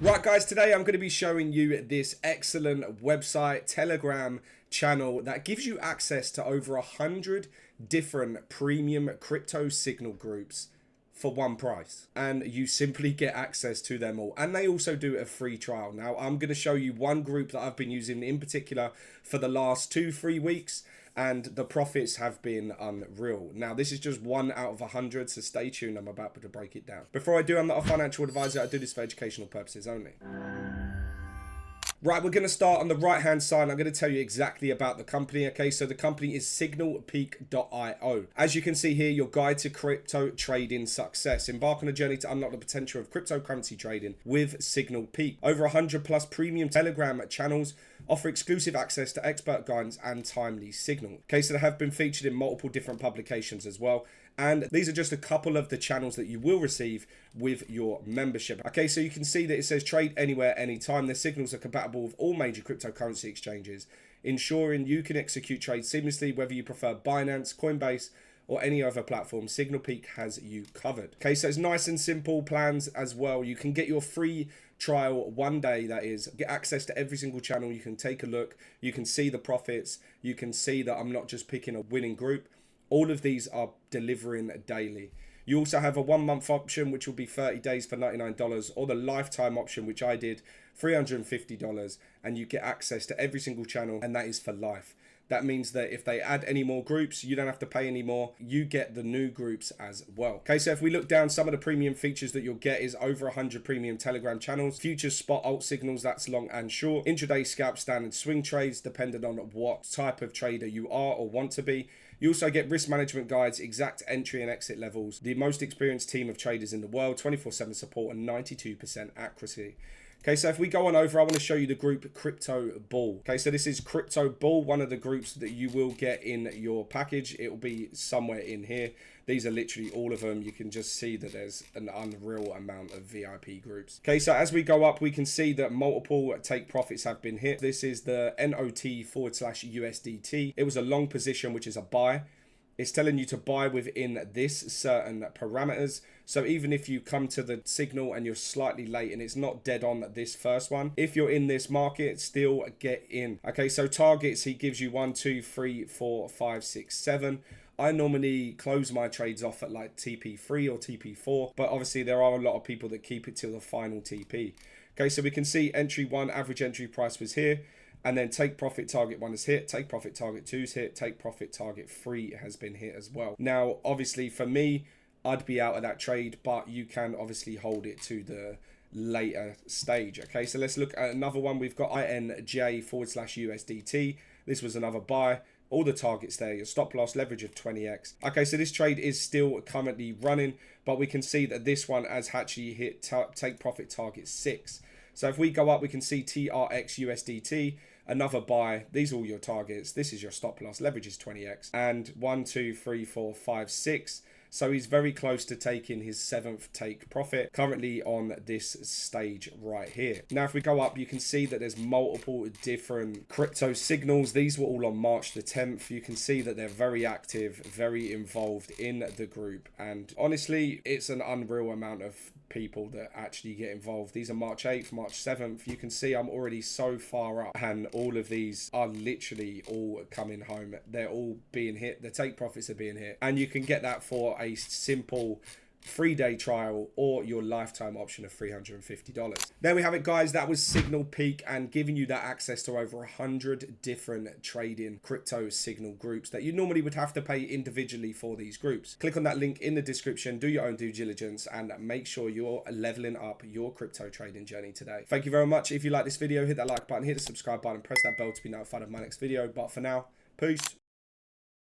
Right guys, today I'm going to be showing you this excellent website, Telegram channel that gives you access to over 100 different premium crypto signal groups for one price, and you simply get access to them all. And they also do a free trial. Now I'm going to show you one group that I've been using in particular for the last 2-3 weeks, and the profits have been unreal. Now this is just one out of 100, so stay tuned, I'm about to break it down. Before I do, I'm not a financial advisor, I do this for educational purposes only. Right, we're going to start on the right hand side. I'm going to tell you exactly about the company. Okay, so the company is SignalPeak.io. As you can see here, your guide to crypto trading success. Embark on a journey to unlock the potential of cryptocurrency trading with SignalPeak. Over 100 plus premium Telegram channels offer exclusive access to expert guidance and timely signal. Okay, so they have been featured in multiple different publications as well. And these are just a couple of the channels that you will receive with your membership. Okay, so you can see that it says trade anywhere, anytime. Their signals are compatible with all major cryptocurrency exchanges, ensuring you can execute trades seamlessly, whether you prefer Binance, Coinbase, or any other platform. SignalPeak has you covered. Okay, so it's nice and simple plans as well. You can get your free trial one day, that is, get access to every single channel. You can take a look, you can see the profits, you can see that I'm not just picking a winning group. All of these are delivering daily. You also have a 1 month option, which will be 30 days for $99, or the lifetime option, which I did, $350, and you get access to every single channel, and that is for life. That means that if they add any more groups, you don't have to pay any more. You get the new groups as well. Okay, so if we look down, some of the premium features that you'll get is over 100 premium Telegram channels, futures, spot, alt signals, that's long and short, intraday scalp, standard swing trades, depending on what type of trader you are or want to be. You also get risk management guides, exact entry and exit levels, the most experienced team of traders in the world, 24/7 support, and 92% accuracy. Okay, so if we go on over, I want to show you the group CryptoBull. Okay, so this is CryptoBull, one of the groups that you will get in your package. It will be somewhere in here. These are literally all of them. You can just see that there's an unreal amount of VIP groups. Okay, so as we go up, we can see that multiple take profits have been hit. This is the NOT/USDT. It was a long position, which is a buy. It's telling you to buy within this certain parameters. So even if you come to the signal and you're slightly late and it's not dead on this first one, if you're in this market, still get in. Okay, so targets, he gives you 1, 2, 3, 4, 5, 6, 7. I normally close my trades off at like TP3 or TP4, but obviously there are a lot of people that keep it till the final TP. Okay, so we can see entry 1, average entry price was here. And then take profit target 1 is hit, take profit target 2 is hit, take profit target 3 has been hit as well. Now, obviously for me, I'd be out of that trade, but you can obviously hold it to the later stage. Okay, so let's look at another one. We've got INJ/USDT. This was another buy. All the targets there, your stop loss, leverage of 20x. Okay, so this trade is still currently running, but we can see that this one has actually hit take profit target 6. So if we go up, we can see TRX/USDT, another buy. These are all your targets. This is your stop loss. Leverage is 20x. And 1, 2, 3, 4, 5, 6. So he's very close to taking his 7th take profit, currently on this stage right here. Now, if we go up, you can see that there's multiple different crypto signals. These were all on March the 10th. You can see that they're very active, very involved in the group. And honestly, it's an unreal amount of people that actually get involved. These are March 8th, March 7th. You can see I'm already so far up, and all of these are literally all coming home. They're all being hit. The take profits are being hit, and you can get that for a simple 3-day trial or your lifetime option of $350. There we have it, guys. That was SignalPeak, and giving you that access to over 100 different trading crypto signal groups that you normally would have to pay individually for these groups. Click on that link in the description, do your own due diligence, and make sure you're leveling up your crypto trading journey today. Thank you very much. If you like this video, hit that like button, hit the subscribe button, press that bell to be notified of my next video. But for now, peace.